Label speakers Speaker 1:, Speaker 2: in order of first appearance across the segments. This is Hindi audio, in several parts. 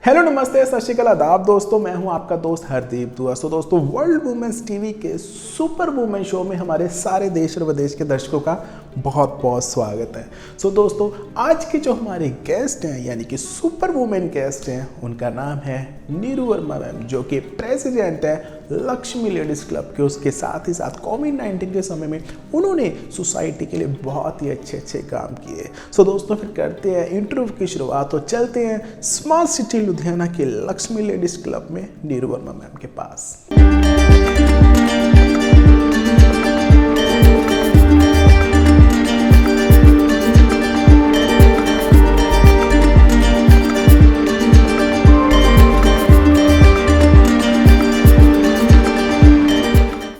Speaker 1: हेलो नमस्ते सत श्री अकाल आदाब दोस्तों, मैं हूं आपका दोस्त हरदीप दुआ। सो दोस्तों, वर्ल्ड वुमेन्स टीवी के सुपर वुमेन शो में हमारे सारे देश और विदेश के दर्शकों का बहुत बहुत स्वागत है। सो दोस्तों, आज के जो हमारे गेस्ट हैं यानी कि सुपर वुमेन गेस्ट हैं, उनका नाम है नीरू वर्मा मैम, जो कि प्रेसिडेंट है लक्ष्मी लेडीज़ क्लब के। उसके साथ ही साथ कोविड-19 के समय में उन्होंने सोसाइटी के लिए बहुत ही अच्छे काम किए। सो दोस्तों, फिर करते हैं इंटरव्यू की शुरुआत और चलते हैं स्मार्ट सिटी लुधियाना के लक्ष्मी लेडीज़ क्लब में नीरू वर्मा मैम के पास।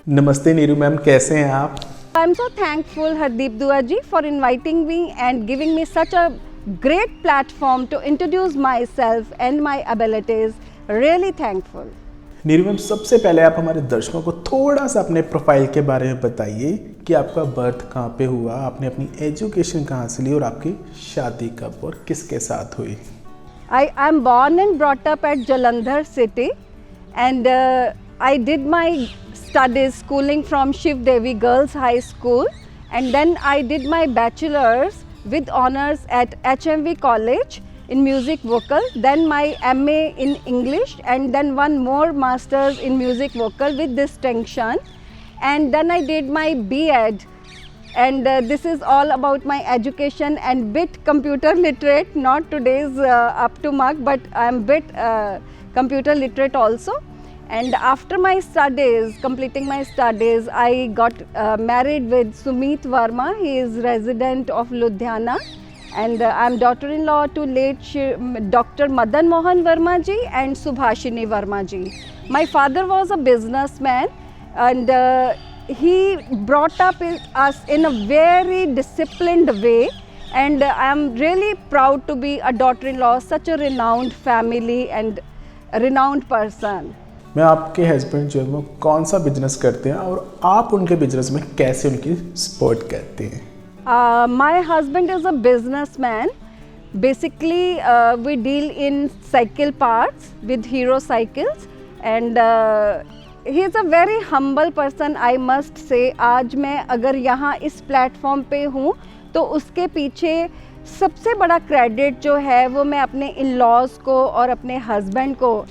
Speaker 1: नमस्ते नीरू मैम, कैसे हैं आप?
Speaker 2: I am so thankful Hardeep Dua ji for inviting me and giving me such a great platform to introduce myself and my abilities. Really thankful.
Speaker 1: Neeru ma'am, सबसे पहले आप हमारे दर्शकों को थोड़ा सा अपने प्रोफाइल के बारे में बताइए कि आपका बर्थ कहाँ पे हुआ, आपने अपनी एजुकेशन कहाँ से ली और आपकी शादी कब और किसके साथ हुई?
Speaker 2: I am born and brought up at Jalandhar city and I did my studies schooling from Shiv Devi Girls High School, and then I did my bachelor's with honors at HMV College in music vocal, then my MA in English, and then one more master's in music vocal with distinction, and then I did my B.Ed, and this is all about my education and bit computer literate, not today's up to mark, but I am bit computer literate also. And after my studies, completing my studies, I got married with Sumit Verma. He is resident of Ludhiana, and I am daughter-in-law to late Dr. Madan Mohan Verma ji and Subhashini Verma ji. My father was a businessman, and he brought up us in a very disciplined way. And I am really proud to be a daughter-in-law, such a renowned family and a renowned person.
Speaker 1: मैं आपके हस्बैंड जो है वो कौन सा बिजनेस करते हैं और आप उनके बिजनेस में कैसे उनकी सपोर्ट करते हैं?
Speaker 2: My husband is a businessman. Basically, we deal in cycle parts with Hero Cycles, and he is a very humble person, I must say. आज मैं अगर यहाँ इस प्लेटफॉर्म पे हूँ तो उसके पीछे सबसे बड़ा क्रेडिट जो है वो मैं अपने इन लॉज को और अपने हस्बैंड को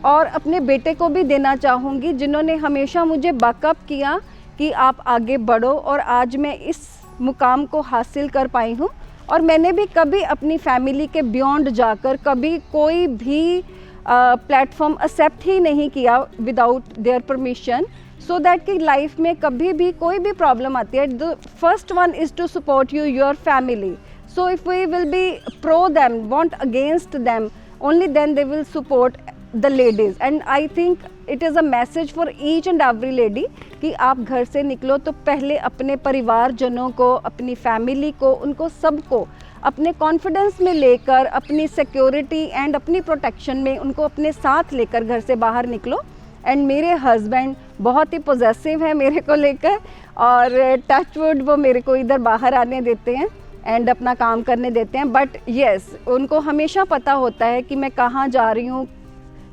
Speaker 2: और अपने बेटे को भी देना चाहूँगी, जिन्होंने हमेशा मुझे बैकअप किया कि आप आगे बढ़ो, और आज मैं इस मुकाम को हासिल कर पाई हूँ। और मैंने भी कभी अपनी फैमिली के बियॉन्ड जाकर कभी कोई भी प्लेटफॉर्म एक्सेप्ट ही नहीं किया without their permission, so that कि लाइफ में कभी भी कोई भी प्रॉब्लम आती है, the first one is to support you your family. So if we will be pro them, want against them, only then they will support the ladies. And I think it is a message for each and every lady कि आप घर से निकलो तो पहले अपने परिवारजनों को, अपनी फैमिली को, उनको सबको अपने कॉन्फिडेंस में लेकर, अपनी सिक्योरिटी एंड अपनी प्रोटेक्शन में उनको अपने साथ लेकर घर से बाहर निकलो. एंड मेरे हस्बैंड बहुत ही पॉजिटिव है मेरे को लेकर, और टचवुड वो मेरे को इधर बाहर आने देते हैं एंड अपना काम करने देते हैं. बट येस, उनको हमेशा पता होता है कि मैं कहाँ जा रही हूँ,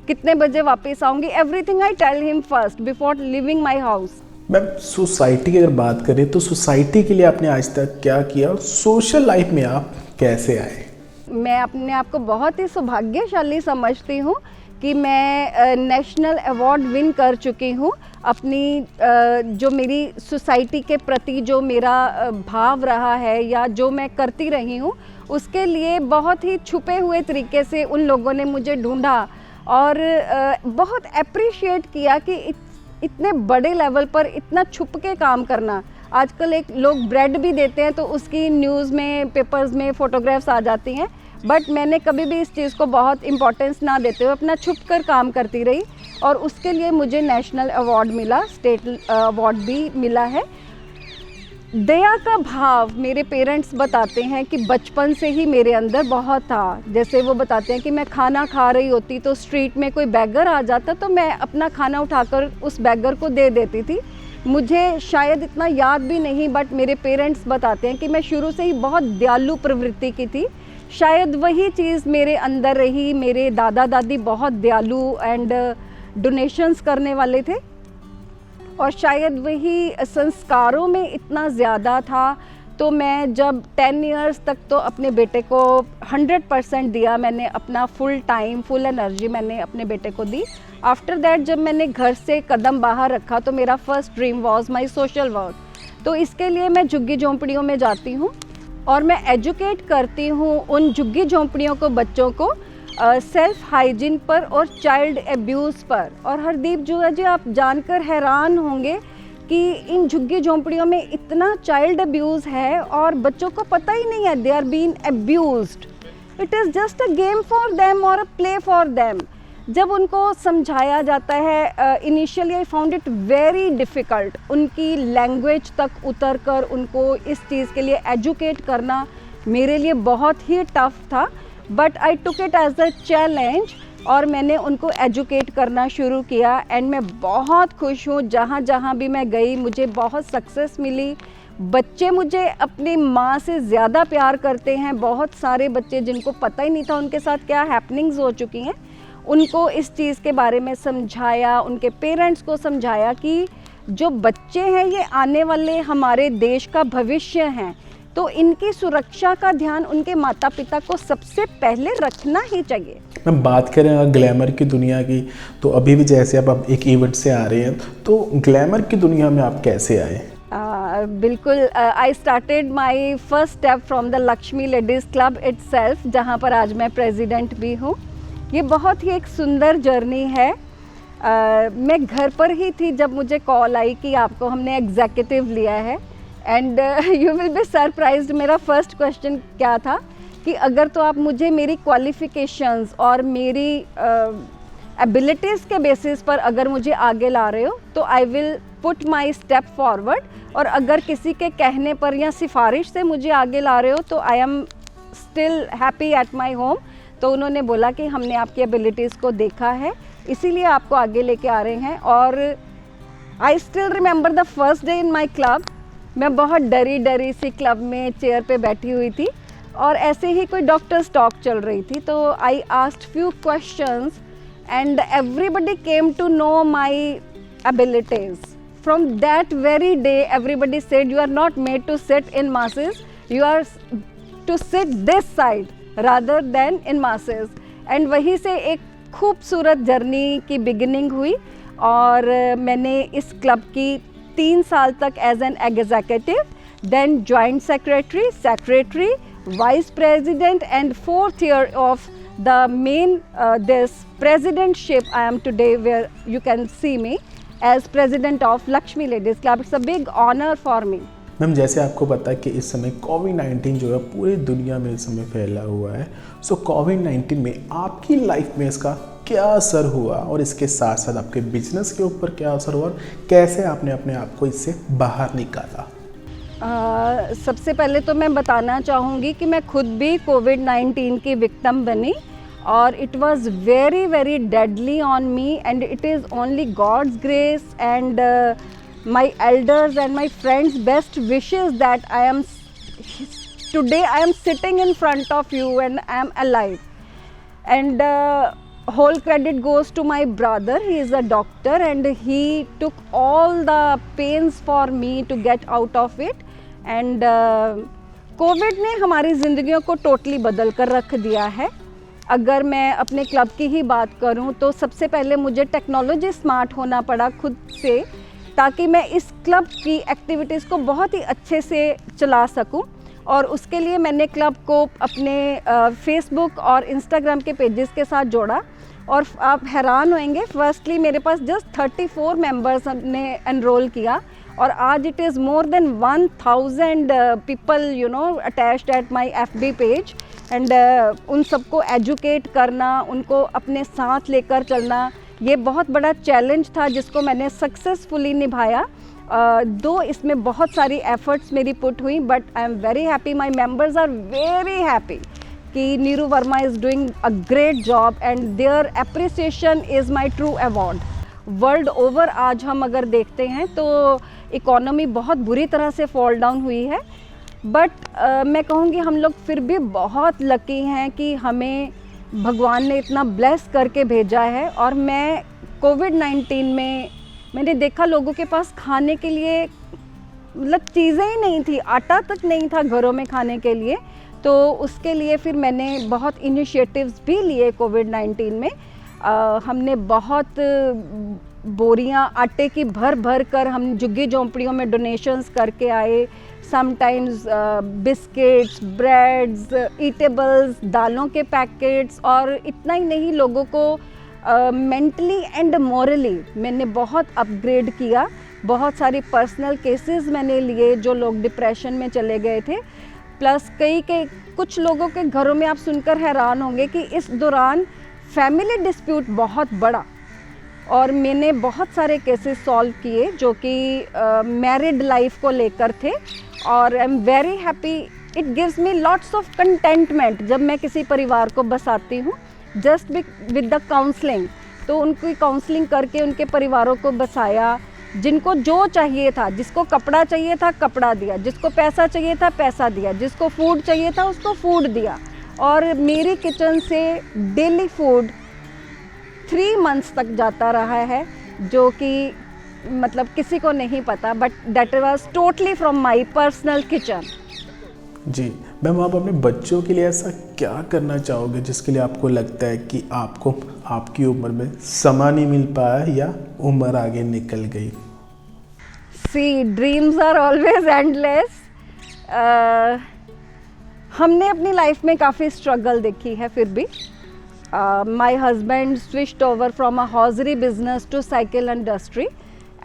Speaker 2: कितने बजे वापस आऊँगी. Everything I tell him first before living my house.
Speaker 1: Ma'am, society की अगर बात करें तो सोसाइटी के लिए आपने आज तक क्या किया और सोशल लाइफ में आप कैसे आए?
Speaker 2: मैं अपने आप को बहुत ही सौभाग्यशाली समझती हूँ कि मैं नेशनल अवार्ड विन कर चुकी हूँ. अपनी जो मेरी सोसाइटी के प्रति जो मेरा भाव रहा है या जो मैं करती रही हूँ, उसके लिए बहुत ही छुपे हुए तरीके से उन लोगों ने मुझे ढूंढा और बहुत अप्रिशिएट किया कि इतने बड़े लेवल पर इतना छुप के काम करना. आजकल एक लोग ब्रेड भी देते हैं तो उसकी न्यूज़ में, पेपर्स में फ़ोटोग्राफ्स आ जाती हैं, बट मैंने कभी भी इस चीज़ को बहुत इम्पोर्टेंस ना देते हुए अपना छुप कर काम करती रही, और उसके लिए मुझे नेशनल अवार्ड मिला, स्टेट अवार्ड भी मिला है. दया का भाव मेरे पेरेंट्स बताते हैं कि बचपन से ही मेरे अंदर बहुत था. जैसे वो बताते हैं कि मैं खाना खा रही होती तो स्ट्रीट में कोई बैगर आ जाता तो मैं अपना खाना उठाकर उस बैगर को दे देती थी. मुझे शायद इतना याद भी नहीं, बट मेरे पेरेंट्स बताते हैं कि मैं शुरू से ही बहुत दयालु प्रवृत्ति की थी. शायद वही चीज़ मेरे अंदर रही। मेरे दादा दादी बहुत दयालु एंड डोनेशंस करने वाले थे, और शायद वही संस्कारों में इतना ज़्यादा था। तो मैं जब 10 इयर्स तक तो अपने बेटे को 100% दिया, मैंने अपना फुल टाइम फुल एनर्जी मैंने अपने बेटे को दी। आफ्टर दैट जब मैंने घर से कदम बाहर रखा तो मेरा first dream was my social work. तो इसके लिए मैं झुग्गी झोंपड़ियों में जाती हूँ और मैं एजुकेट करती हूँ उन झुग्गी झोंपड़ियों को, बच्चों को सेल्फ हाइजीन पर और चाइल्ड एब्यूज़ पर। और हरदीप जी, आप जानकर हैरान होंगे कि इन झुग्गी झोंपड़ियों में इतना चाइल्ड अब्यूज़ है और बच्चों को पता ही नहीं है they are being abused. It is just a game for them और अ प्ले फॉर देम। जब उनको समझाया जाता है, initially I found it very difficult, उनकी लैंग्वेज तक उतर कर उनको इस चीज़ के लिए एजुकेट करना मेरे लिए बहुत ही टफ था। But I took it as a challenge और मैंने उनको एजुकेट करना शुरू किया एंड मैं बहुत खुश हूँ। जहाँ जहाँ भी मैं गई मुझे बहुत सक्सेस मिली। बच्चे मुझे अपनी माँ से ज़्यादा प्यार करते हैं। बहुत सारे बच्चे जिनको पता ही नहीं था उनके साथ क्या हैपनिंग्स हो चुकी हैं, उनको इस चीज़ के बारे में समझाया, उनके पेरेंट्स को समझाया कि जो बच्चे हैं ये आने वाले हमारे देश का भविष्य हैं, तो इनकी सुरक्षा का ध्यान उनके माता पिता को सबसे पहले रखना ही चाहिए।
Speaker 1: मैम, बात करें अगर ग्लैमर की दुनिया की, तो अभी भी जैसे आप एक इवेंट से आ रहे हैं, तो ग्लैमर की दुनिया में आप कैसे आए?
Speaker 2: बिल्कुल, I started my first step from the Lakshmi ladies club itself, जहाँ पर आज मैं प्रेसिडेंट भी हूँ। ये बहुत ही एक सुंदर जर्नी है। मैं घर पर ही थी जब मुझे कॉल आई कि आपको हमने एग्जीक्यूटिव लिया है, and you will be surprised. मेरा फर्स्ट क्वेश्चन क्या था कि अगर तो आप मुझे मेरी क्वालिफ़िकेशंस और मेरी एबिलिटीज़ के बेसिस पर अगर मुझे आगे ला रहे हो तो I will put my step forward, और अगर किसी के कहने पर या सिफारिश से मुझे आगे ला रहे हो तो I am still happy at my home. तो उन्होंने बोला कि हमने आपकी एबिलिटीज़ को देखा है, इसीलिए आपको आगे लेके आ रहे हैं। और I still remember the first day in my club. मैं बहुत डरी सी क्लब में चेयर पे बैठी हुई थी और ऐसे ही कोई डॉक्टर्स टॉक चल रही थी, तो I asked few questions and everybody came to know my abilities. From that very day everybody said you are not made to sit in masses, you are to sit this side rather than in masses. And वहीं से एक खूबसूरत जर्नी की बिगिनिंग हुई और मैंने इस क्लब की 3 साल तक as an executive, then joint secretary, vice president and 4th year of the main this presidentship I am today, where you can see me as president of Lakshmi Ladies Club. It's a big honor for me.
Speaker 1: Ma'am, जैसे आपको पता है कि इस समय कोविड-19 जो है पूरी दुनिया में इस समय फैला हुआ है, सो कोविड-19 में आपकी लाइफ में इसका क्या असर हुआ और इसके साथ साथ आपके बिजनेस के ऊपर क्या असर हुआ और कैसे आपने अपने आप को इससे बाहर निकाला?
Speaker 2: सबसे पहले तो मैं बताना चाहूँगी कि मैं खुद भी कोविड-19 की विक्टिम बनी और it was very very deadly on me, and it is only God's grace and my elders and my friends best wishes that I am sitting in front of you and I am alive. And whole credit goes to my brother. He is a doctor and he took all the pains for me to get out of it. And Covid ने हमारी ज़िंदगियों को टोटली बदल कर रख दिया है। अगर मैं अपने क्लब की ही बात करूं तो सबसे पहले मुझे टेक्नोलॉजी स्मार्ट होना पड़ा खुद से, ताकि मैं इस क्लब की एक्टिविटीज़ को बहुत ही अच्छे से चला सकूं। और उसके लिए मैंने क्लब को अपने फेसबुक और इंस्टाग्राम के पेजेस के साथ जोड़ा और आप हैरान होंगे, फर्स्टली मेरे पास जस्ट 34 मेंबर्स ने एनरोल किया और आज it is more than 1000 people attached at my FB page. And उन सबको एजुकेट करना, उनको अपने साथ लेकर चलना, ये बहुत बड़ा चैलेंज था जिसको मैंने सक्सेसफुली निभाया। दो इसमें बहुत सारी एफर्ट्स मेरी पुट हुई, but I am very happy, my members are very happy कि Neeru Verma is doing a great job and their appreciation is my true award. World over आज हम अगर देखते हैं तो इकोनॉमी बहुत बुरी तरह से फॉल डाउन हुई है, बट मैं कहूँगी हम लोग फिर भी बहुत लकी हैं कि हमें भगवान ने इतना ब्लेस करके भेजा है। और मैं कोविड-19 में मैंने देखा लोगों के पास खाने के लिए मतलब चीज़ें ही नहीं थी, आटा तक नहीं था घरों में खाने के लिए। तो उसके लिए फिर मैंने बहुत इनिशिएटिव्स भी लिए कोविड-19 में। हमने बहुत बोरियां आटे की भर भर कर हम झुग्गी झोंपड़ियों में डोनेशंस करके आए। समटाइम्स बिस्किट्स, ब्रेड्स, ईटेबल्स, दालों के पैकेट्स, और इतना ही नहीं, लोगों को मेंटली एंड मॉरली मैंने बहुत अपग्रेड किया। बहुत सारी पर्सनल केसेस मैंने लिए जो लोग डिप्रेशन में चले गए थे। प्लस कुछ लोगों के घरों में आप सुनकर हैरान होंगे कि इस दौरान फैमिली डिस्प्यूट बहुत बड़ा, और मैंने बहुत सारे केसेस सॉल्व किए जो कि मैरिड लाइफ को लेकर थे। और आई am very happy, it gives me lots of contentment जब मैं किसी परिवार को बसाती हूँ जस्ट विद द काउंसलिंग। तो उनकी काउंसलिंग करके उनके परिवारों को बसाया, जिनको जो चाहिए था, जिसको कपड़ा चाहिए था कपड़ा दिया, जिसको पैसा चाहिए था पैसा दिया, जिसको फूड चाहिए था उसको फूड दिया। और मेरी किचन से डेली फूड 3 मंथ्स तक जाता रहा है, जो कि मतलब किसी को नहीं पता, but that was totally from my personal kitchen.
Speaker 1: जी मैम, आप अपने बच्चों के लिए ऐसा क्या करना चाहोगे जिसके लिए आपको लगता है कि आपको आपकी उम्र में समय नहीं मिल पाया या उम्र आगे निकल गई?
Speaker 2: सी, ड्रीम्स आर ऑलवेज एंडलेस। हमने अपनी लाइफ में काफ़ी स्ट्रगल देखी है। फिर भी my husband switched over from a hosiery business to cycle industry,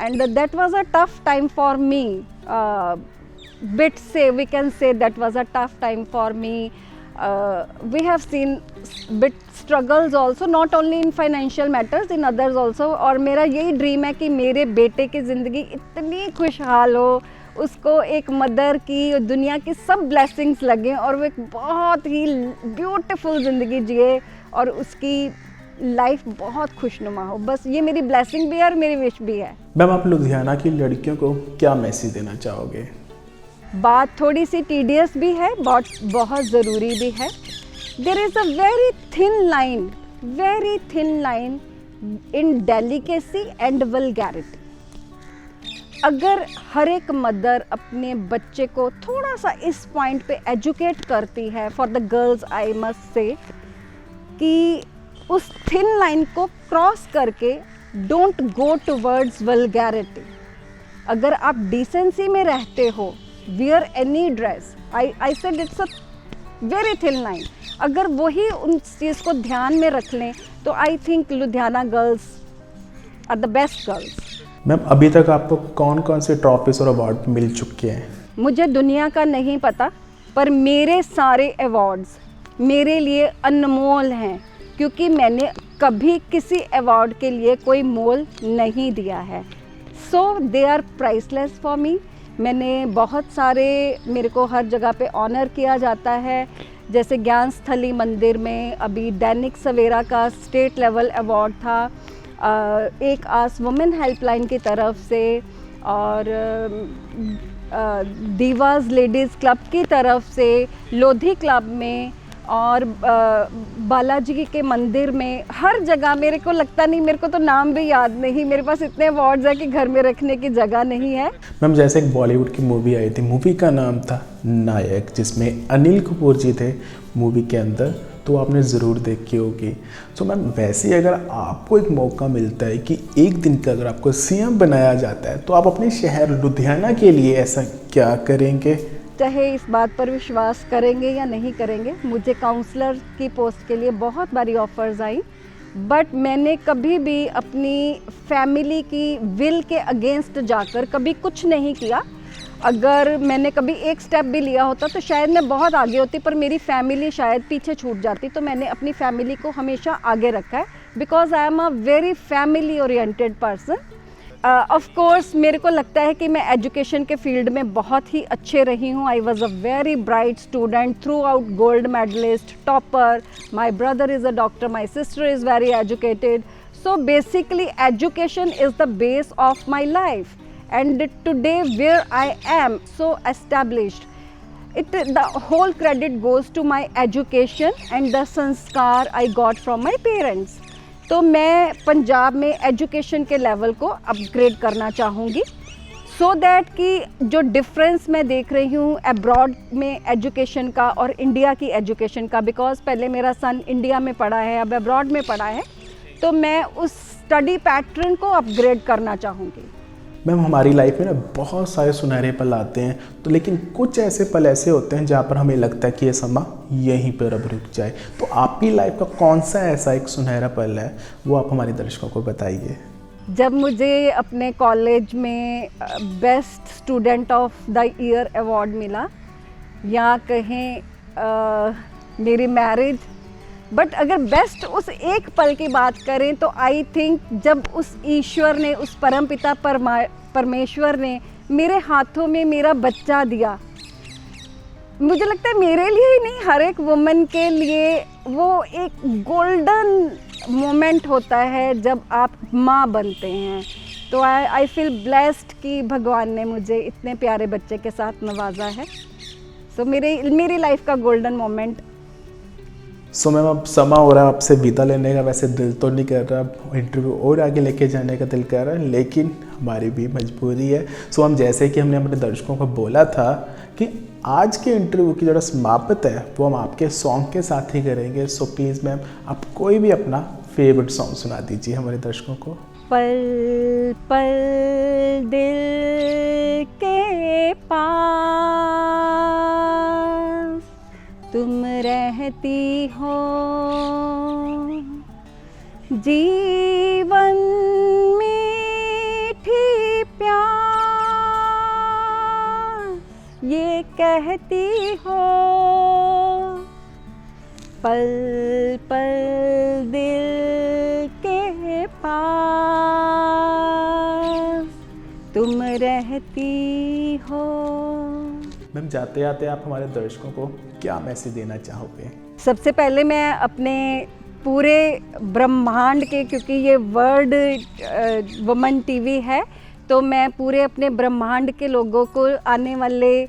Speaker 2: and that was a tough time for me. We can say that was a tough time for me. We have seen bit struggles also, not only in financial matters, in others also. और मेरा यही ड्रीम है कि मेरे बेटे की ज़िंदगी इतनी खुशहाल हो, उसको एक मदर की दुनिया की सब ब्लेसिंग्स लगें और वो एक बहुत ही ब्यूटीफुल ज़िंदगी जिए और उसकी लाइफ बहुत खुशनुमा हो। बस ये मेरी ब्लेसिंग भी है और मेरी विश भी है।
Speaker 1: मैम, आप लुधियाना की लड़कियों को क्या मैसेज देना चाहोगे?
Speaker 2: बात थोड़ी सी टीडियस भी है, बहुत ज़रूरी भी है। There is a very thin line in delicacy and vulgarity. अगर हर एक मदर अपने बच्चे को थोड़ा सा इस पॉइंट पे एजुकेट करती है, for the girls I must say, कि उस थिन लाइन को क्रॉस करके डोंट गो टुवर्ड्स वल्गैरिटी। अगर आप डिसेंसी में रहते हो, wear any dress, I said it's a very thin line. अगर वही उन चीज़ को ध्यान में रख लें तो I think Ludhiana girls are the best girls.
Speaker 1: Ma'am, अभी तक आपको कौन कौन से ट्रॉफीज और अवार्ड मिल चुके हैं?
Speaker 2: मुझे दुनिया का नहीं पता, पर मेरे सारे अवार्ड्स मेरे लिए अनमोल हैं, क्योंकि मैंने कभी किसी अवार्ड के लिए कोई मोल नहीं दिया है। So they are priceless for me. मैंने बहुत सारे, मेरे को हर जगह पे ऑनर किया जाता है। जैसे ज्ञान स्थली मंदिर में अभी दैनिक सवेरा का स्टेट लेवल अवार्ड था, एक आस वुमेन हेल्पलाइन की तरफ से, और दीवाज लेडीज़ क्लब की तरफ से, लोधी क्लब में, और बालाजी के मंदिर में। हर जगह, मेरे को लगता नहीं, मेरे को तो नाम भी याद नहीं, मेरे पास इतने अवार्ड्स हैं कि घर में रखने की जगह नहीं है।
Speaker 1: मैम, जैसे एक बॉलीवुड की मूवी आई थी, मूवी का नाम था नायक, जिसमें अनिल कपूर जी थे मूवी के अंदर, तो आपने ज़रूर देखी होगी। तो मैम, वैसे ही अगर आपको एक मौका मिलता है कि एक दिन का अगर आपको सीएम बनाया जाता है, तो आप अपने शहर लुधियाना के लिए ऐसा क्या करेंगे?
Speaker 2: चाहे इस बात पर विश्वास करेंगे या नहीं करेंगे, मुझे काउंसलर की पोस्ट के लिए बहुत बारी ऑफ़र्स आई, बट मैंने कभी भी अपनी फैमिली की विल के अगेंस्ट जाकर कभी कुछ नहीं किया। अगर मैंने कभी एक स्टेप भी लिया होता तो शायद मैं बहुत आगे होती, पर मेरी फैमिली शायद पीछे छूट जाती। तो मैंने अपनी फैमिली को हमेशा आगे रखा है, because I am a very family oriented person. Of course मेरे को लगता है कि मैं एजुकेशन के फील्ड में बहुत ही अच्छे रही हूँ। I was a very bright student, throughout gold medalist, topper. My brother is a doctor, my sister is very educated. So basically education is the base of my life, and today where I am so established, the whole credit goes to my education and the sanskar I got from my parents. तो मैं पंजाब में एजुकेशन के लेवल को अपग्रेड करना चाहूँगी, सो दैट कि जो डिफरेंस मैं देख रही हूँ अब्रॉड में एजुकेशन का और इंडिया की एजुकेशन का, बिकॉज पहले मेरा सन इंडिया में पढ़ा है, अब अब्रॉड में पढ़ा है, तो मैं उस स्टडी पैटर्न को अपग्रेड करना चाहूँगी।
Speaker 1: मैम हमारी लाइफ में ना बहुत सारे सुनहरे पल आते हैं, तो लेकिन कुछ ऐसे पल ऐसे होते हैं जहाँ पर हमें लगता है कि ये समा यहीं पर अब रुक जाए। तो आपकी लाइफ का कौन सा ऐसा एक सुनहरा पल है, वो आप हमारे दर्शकों को बताइए।
Speaker 2: जब मुझे अपने कॉलेज में best student of the year award मिला, या कहें मेरी मैरिज, बट अगर बेस्ट उस एक पल की बात करें तो आई थिंक जब उस ईश्वर ने, उस परमपिता परमेश्वर ने मेरे हाथों में मेरा बच्चा दिया। मुझे लगता है मेरे लिए ही नहीं, हर एक वुमन के लिए वो एक गोल्डन मोमेंट होता है जब आप माँ बनते हैं। तो आई फील ब्लेस्ड कि भगवान ने मुझे इतने प्यारे बच्चे के साथ नवाजा है। सो मेरी लाइफ का गोल्डन मोमेंट।
Speaker 1: सो मैम अब समा हो रहा है आपसे विदा लेने का। वैसे दिल तो नहीं कर रहा, इंटरव्यू और आगे लेके जाने का दिल कर रहा है, लेकिन हमारी भी मजबूरी है। सो हम जैसे कि हमने अपने दर्शकों को बोला था कि आज के इंटरव्यू की जो समाप्त है वो हम आपके सॉन्ग के साथ ही करेंगे। सो प्लीज़ मैम आप कोई भी अपना फेवरेट सॉन्ग सुना दीजिए हमारे दर्शकों को।
Speaker 2: पल पल दिल के पास तुम रहती हो, जीवन मीठी प्यास ये कहती हो, पल पल दिल के पास तुम रहती हो।
Speaker 1: मैम जाते जाते आप हमारे दर्शकों को क्या मैसेज देना चाहोगे?
Speaker 2: सबसे पहले मैं अपने पूरे ब्रह्मांड के, क्योंकि ये वर्ल्ड वुमन टीवी है, तो मैं पूरे अपने ब्रह्मांड के लोगों को आने वाले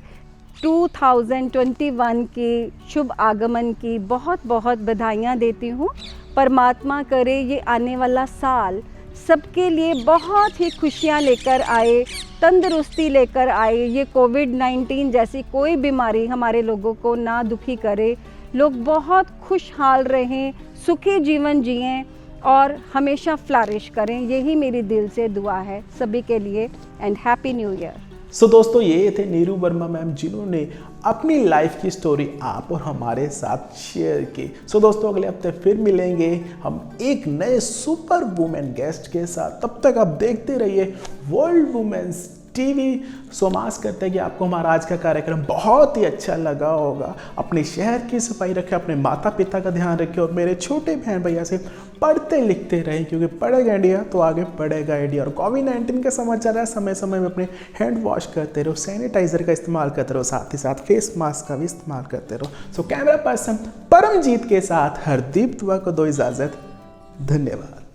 Speaker 2: 2021 की शुभ आगमन की बहुत बहुत बधाइयाँ देती हूँ। परमात्मा करे ये आने वाला साल सबके लिए बहुत ही खुशियाँ लेकर आए, तंदुरुस्ती लेकर आए। ये कोविड-19 जैसी कोई बीमारी हमारे लोगों को ना दुखी करे, लोग बहुत खुशहाल रहें, सुखी जीवन जिएं और हमेशा फ्लरिश करें। यही मेरी दिल से दुआ है सभी के लिए। And happy new year.
Speaker 1: सो दोस्तों ये थे नीरू वर्मा मैम, जिन्होंने अपनी लाइफ की स्टोरी आप और हमारे साथ शेयर की। सो दोस्तों अगले हफ्ते फिर मिलेंगे हम एक नए सुपर वुमेन गेस्ट के साथ। तब तक आप देखते रहिए वर्ल्ड वुमेन्स टीवी। सो आस करते हैं कि आपको हमारा आज का कार्यक्रम बहुत ही अच्छा लगा होगा। अपने शहर की सफाई रखें, अपने माता पिता का ध्यान रखें और मेरे छोटे बहन भैया से पढ़ते लिखते रहें, क्योंकि पढ़ेगा इंडिया तो आगे पढ़ेगा इंडिया। और कोविड-19 का समाचार है, समय समय में अपने हैंड वॉश करते रहो, सैनिटाइजर का इस्तेमाल करते रहो, साथ ही साथ फेस मास्क का भी इस्तेमाल करते रहो। सो कैमरा पर्सन परमजीत के साथ हरदीप दुआ को दो इजाज़त। धन्यवाद।